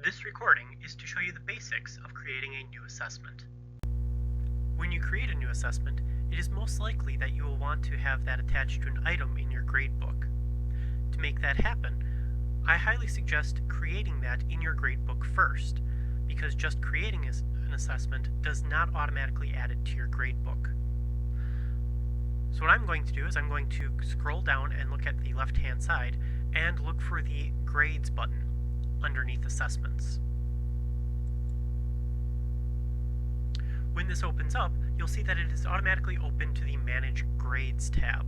This recording is to show you the basics of creating a new assessment. When you create a new assessment, it is most likely that you will want to have that attached to an item in your gradebook. To make that happen, I highly suggest creating that in your gradebook first, because just creating an assessment does not automatically add it to your gradebook. So what I'm going to do is I'm going to scroll down and look at the left-hand side and look for the Grades button underneath Assessments. When this opens up, you'll see that it is automatically open to the Manage Grades tab.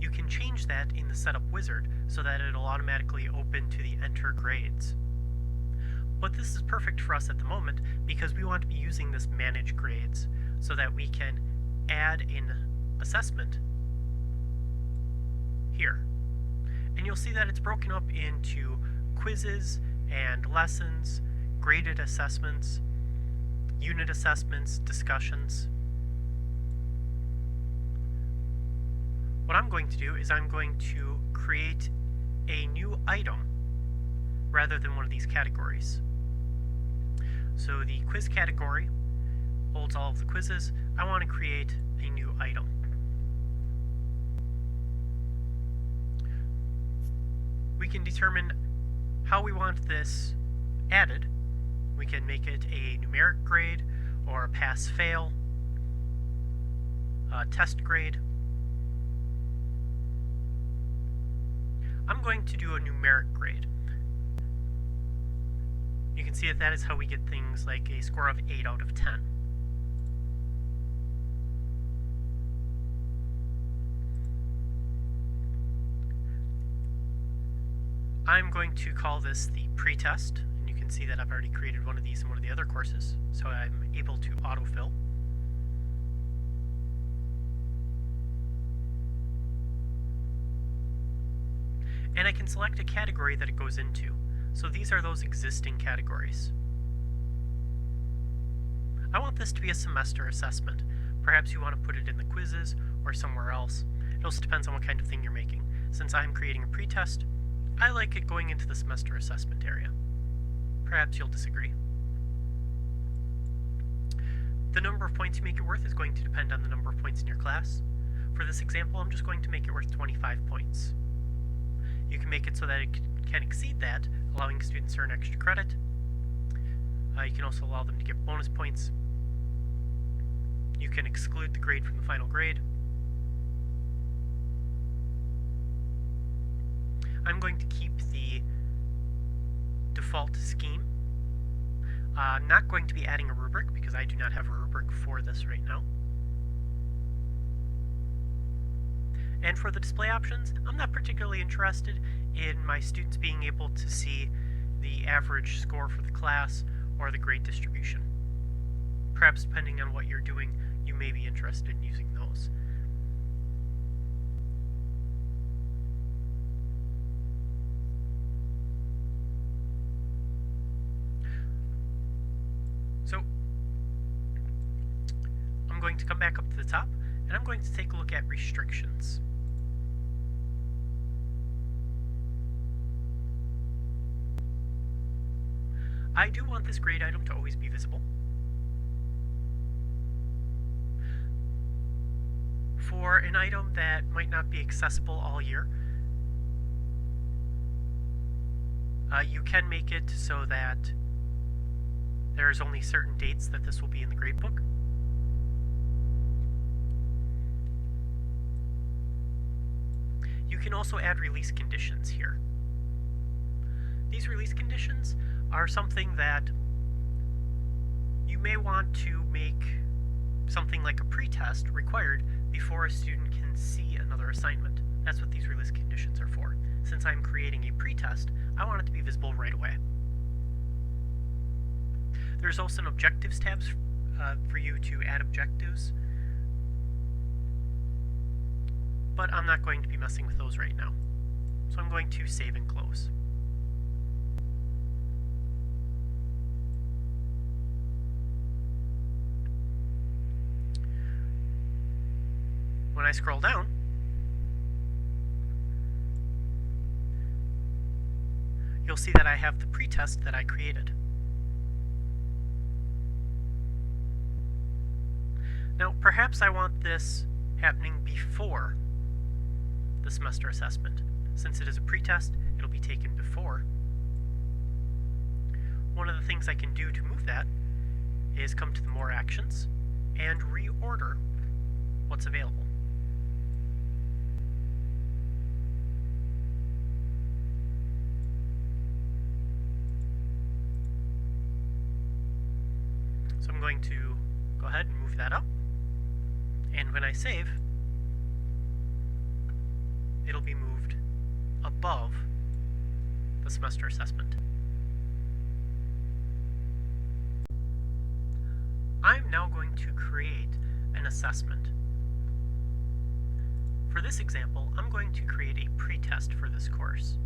You can change that in the Setup Wizard so that it'll automatically open to the Enter Grades. But this is perfect for us at the moment because we want to be using this Manage Grades so that we can add an assessment here. And you'll see that it's broken up into quizzes and lessons, graded assessments, unit assessments, discussions. What I'm going to do is I'm going to create a new item rather than one of these categories. So the quiz category holds all of the quizzes. I want to create a new item. We can determine how we want this added. We can make it a numeric grade or a pass-fail, a test grade. I'm going to do a numeric grade. You can see that is how we get things like a score of 8 out of 10. I'm going to call this the pretest, and you can see that I've already created one of these in one of the other courses, so I'm able to autofill. And I can select a category that it goes into. So these are those existing categories. I want this to be a semester assessment. Perhaps you want to put it in the quizzes or somewhere else. It also depends on what kind of thing you're making. Since I'm creating a pretest, I like it going into the semester assessment area. Perhaps you'll disagree. The number of points you make it worth is going to depend on the number of points in your class. For this example, I'm just going to make it worth 25 points. You can make it so that it can exceed that, allowing students to earn extra credit. You can also allow them to get bonus points. You can exclude the grade from the final grade. I'm going to keep the default scheme. I'm not going to be adding a rubric because I do not have a rubric for this right now. And for the display options, I'm not particularly interested in my students being able to see the average score for the class or the grade distribution. Perhaps depending on what you're doing, you may be interested in using those. So I'm going to come back up to the top and I'm going to take a look at restrictions. I do want this grade item to always be visible. For an item that might not be accessible all year, you can make it so that there's only certain dates that this will be in the gradebook. You can also add release conditions here. These release conditions are something that you may want to make something like a pretest required before a student can see another assignment. That's what these release conditions are for. Since I'm creating a pretest, I want it to be visible right away. There's also an objectives tab for you to add objectives, but I'm not going to be messing with those right now. So I'm going to save and close. When I scroll down, you'll see that I have the pretest that I created. Now, perhaps I want this happening before the semester assessment. Since it is a pretest, it'll be taken before. One of the things I can do to move that is come to the More Actions and reorder what's available. So I'm going to go ahead and move that up, and when I save, it'll be moved above the semester assessment. I'm now going to create an assessment. For this example, I'm going to create a pretest for this course.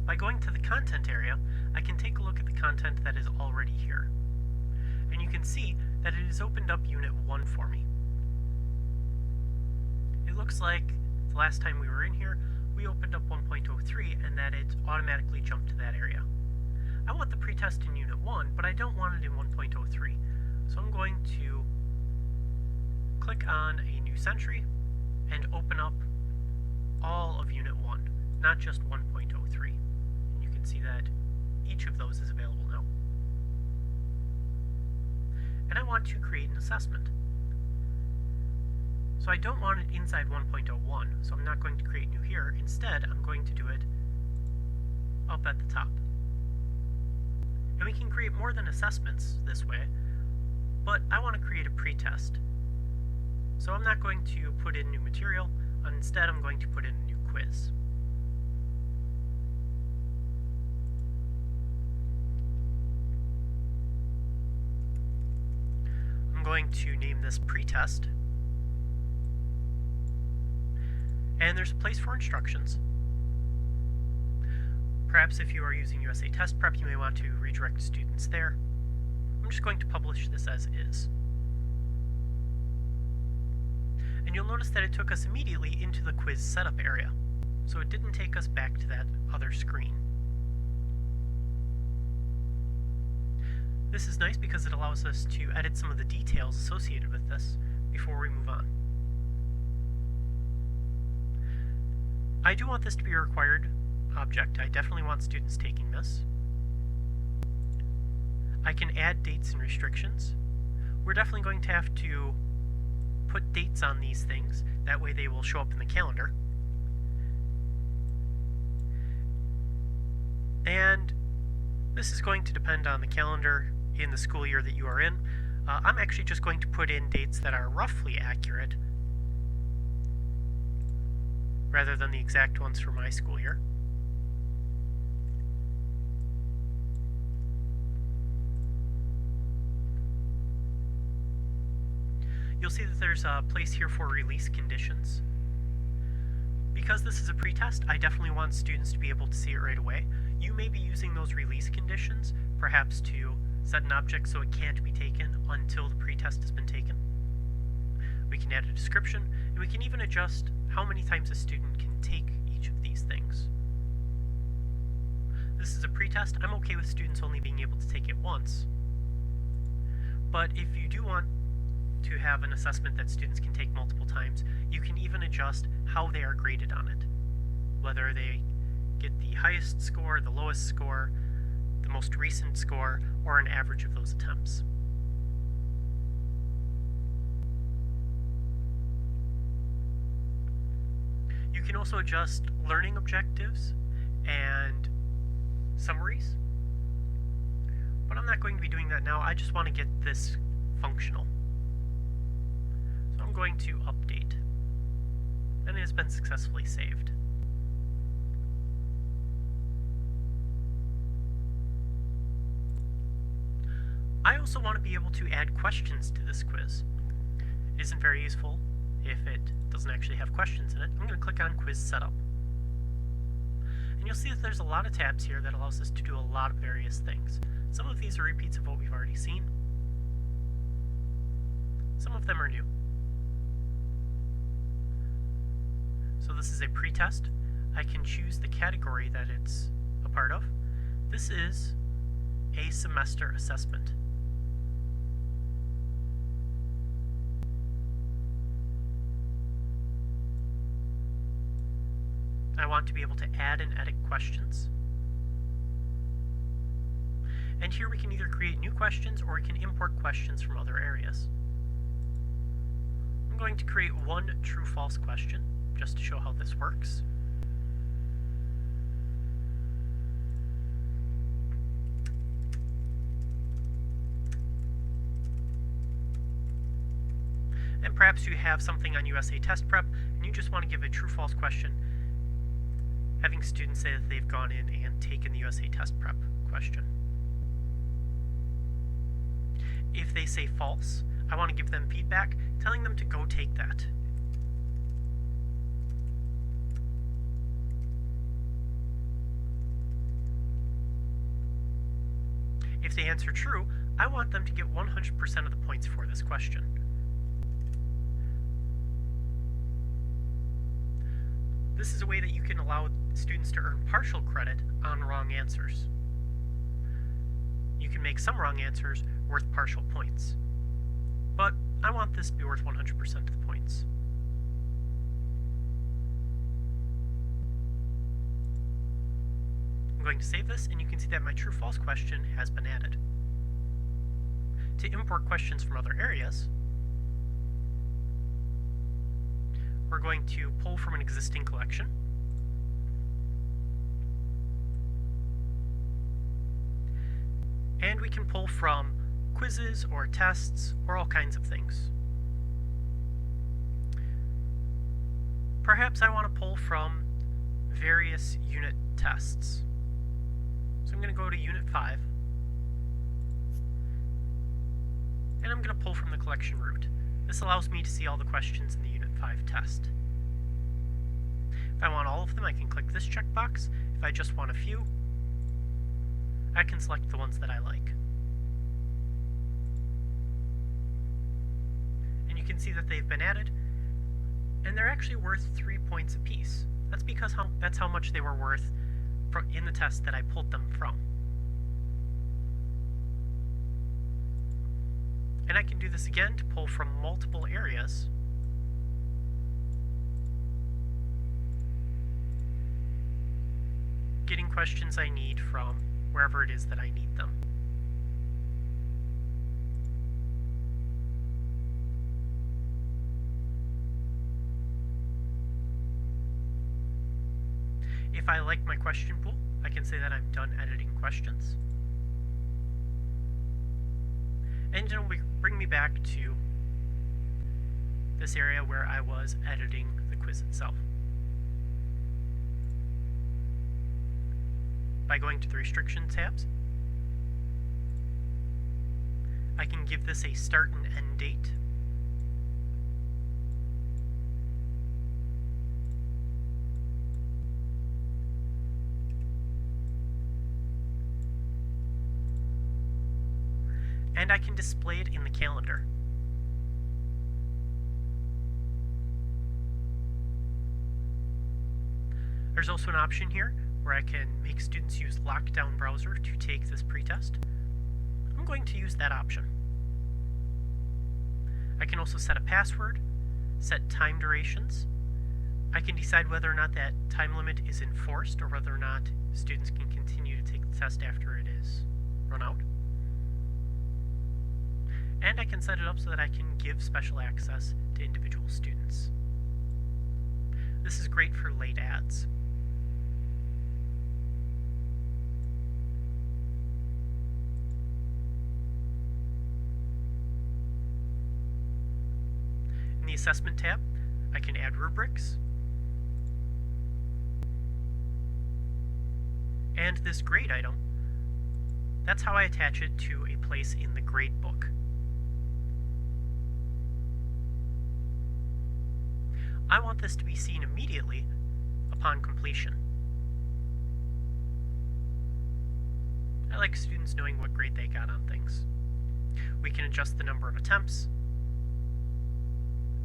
By going to the content area, I can take a look at the content that is already here. And you can see that it has opened up Unit 1 for me. It looks like the last time we were in here, we opened up 1.03 and that it automatically jumped to that area. I want the pretest in Unit 1, but I don't want it in 1.03. So I'm going to click on a new century and open up all of Unit 1, not just 1.03. And you can see that each of those is available now. And I want to create an assessment. So I don't want it inside 1.01, so I'm not going to create new here. Instead, I'm going to do it up at the top. And we can create more than assessments this way, but I want to create a pretest. So I'm not going to put in new material, instead I'm going to put in a new quiz. I'm going to name this pretest, and there's a place for instructions. Perhaps if you are using USA Test Prep, you may want to redirect students there. I'm just going to publish this as is. And you'll notice that it took us immediately into the quiz setup area, so it didn't take us back to that other screen. This is nice because it allows us to edit some of the details associated with this before we move on. I do want this to be a required object. I definitely want students taking this. I can add dates and restrictions. We're definitely going to have to put dates on these things, that way they will show up in the calendar. And this is going to depend on the calendar in the school year that you are in. I'm actually just going to put in dates that are roughly accurate rather than the exact ones for my school year. You'll see that there's a place here for release conditions. Because this is a pretest, I definitely want students to be able to see it right away. You may be using those release conditions, perhaps to set an object so it can't be taken until the pretest has been taken. We can add a description, and we can even adjust how many times a student can take each of these things. This is a pretest. I'm okay with students only being able to take it once. But if you do want to have an assessment that students can take multiple times, you can even adjust how they are graded on it. Whether they get the highest score, the lowest score, the most recent score, or an average of those attempts. You can also adjust learning objectives and summaries, but I'm not going to be doing that now. I just want to get this functional. So I'm going to update, and it has been successfully saved. I also want to be able to add questions to this quiz. It isn't very useful if it doesn't actually have questions in it. I'm going to click on Quiz Setup. And you'll see that there's a lot of tabs here that allows us to do a lot of various things. Some of these are repeats of what we've already seen. Some of them are new. So this is a pretest. I can choose the category that it's a part of. This is a semester assessment. I want to be able to add and edit questions. And here we can either create new questions or we can import questions from other areas. I'm going to create one true-false question just to show how this works. And perhaps you have something on USA Test Prep and you just want to give a true-false question, having students say that they've gone in and taken the USA Test Prep question. If they say false, I want to give them feedback, telling them to go take that. If they answer true, I want them to get 100% of the points for this question. This is a way that you can allow students to earn partial credit on wrong answers. You can make some wrong answers worth partial points, but I want this to be worth 100% of the points. I'm going to save this, and you can see that my true-false question has been added. To import questions from other areas, we're going to pull from an existing collection. And we can pull from quizzes or tests or all kinds of things. Perhaps I want to pull from various unit tests. So I'm going to go to Unit 5. And I'm going to pull from the collection root. This allows me to see all the questions in the Unit 5 test. If I want all of them, I can click this checkbox. If I just want a few, I can select the ones that I like. And you can see that they've been added, and they're actually worth 3 points apiece. That's because that's how much they were worth in the test that I pulled them from. And I can do this again to pull from multiple areas. Getting questions I need from wherever it is that I need them. If I like my question pool, I can say that I'm done editing questions. And it'll bring me back to this area where I was editing the quiz itself. By going to the restriction tabs, I can give this a start and end date. And I can display it in the calendar. There's also an option here where I can make students use Lockdown Browser to take this pretest. I'm going to use that option. I can also set a password, set time durations. I can decide whether or not that time limit is enforced or whether or not students can continue to take the test after it is run out. And I can set it up so that I can give special access to individual students. This is great for late adds. In the Assessment tab, I can add rubrics. And this grade item, that's how I attach it to a place in the grade book. I want this to be seen immediately upon completion. I like students knowing what grade they got on things. We can adjust the number of attempts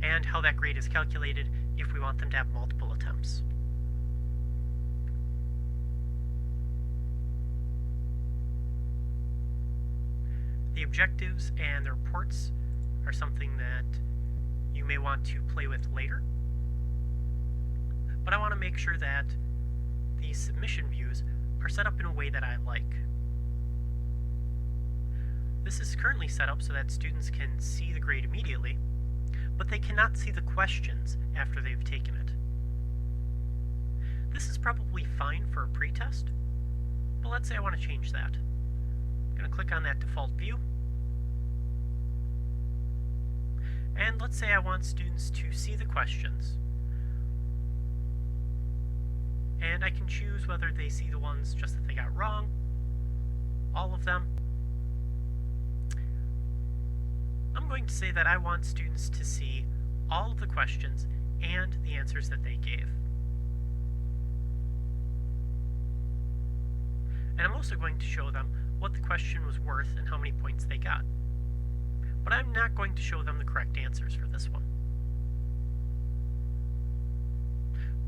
and how that grade is calculated if we want them to have multiple attempts. The objectives and the reports are something that you may want to play with later, but I want to make sure that these submission views are set up in a way that I like. This is currently set up so that students can see the grade immediately, but they cannot see the questions after they've taken it. This is probably fine for a pretest, but let's say I want to change that. I'm going to click on that default view, and let's say I want students to see the questions, and I can choose whether they see the ones just that they got wrong, all of them. I'm going to say that I want students to see all of the questions and the answers that they gave. And I'm also going to show them what the question was worth and how many points they got. But I'm not going to show them the correct answers for this one.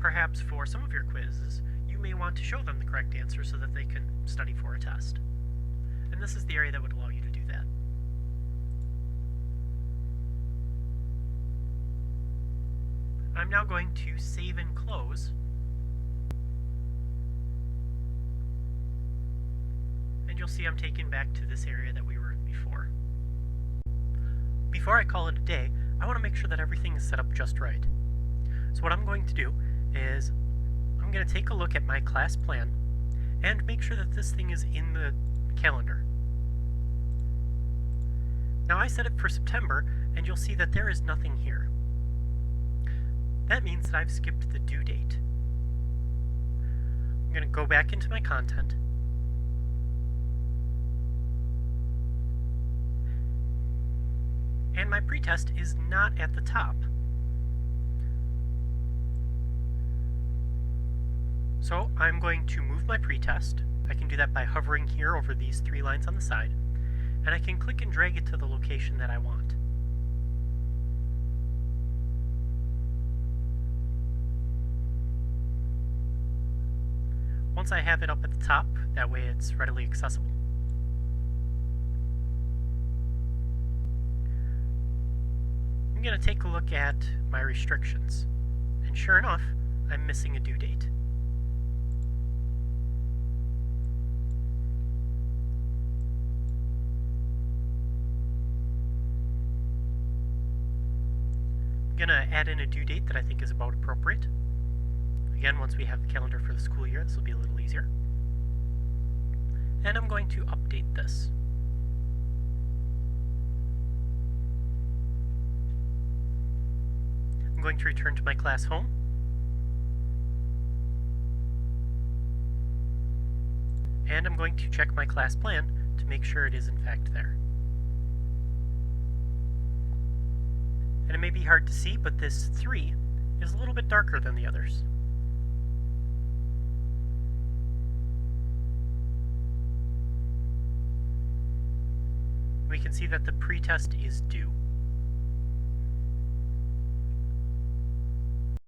Perhaps for some of your quizzes, you may want to show them the correct answer so that they can study for a test. And this is the area that would allow you to do that. I'm now going to save and close. And you'll see I'm taken back to this area that we were in before. Before I call it a day, I want to make sure that everything is set up just right. So what I'm going to do is I'm going to take a look at my class plan and make sure that this thing is in the calendar. Now I set it for September, and you'll see that there is nothing here. That means that I've skipped the due date. I'm going to go back into my content, and my pretest is not at the top. So I'm going to move my pretest. I can do that by hovering here over these three lines on the side, and I can click and drag it to the location that I want. Once I have it up at the top, that way it's readily accessible. I'm going to take a look at my restrictions, and sure enough, I'm missing a due date. I'm going to add in a due date that I think is about appropriate. Again, once we have the calendar for the school year, this will be a little easier. And I'm going to update this. I'm going to return to my class home. And I'm going to check my class plan to make sure it is in fact there. And it may be hard to see, but this 3 is a little bit darker than the others. We can see that the pretest is due.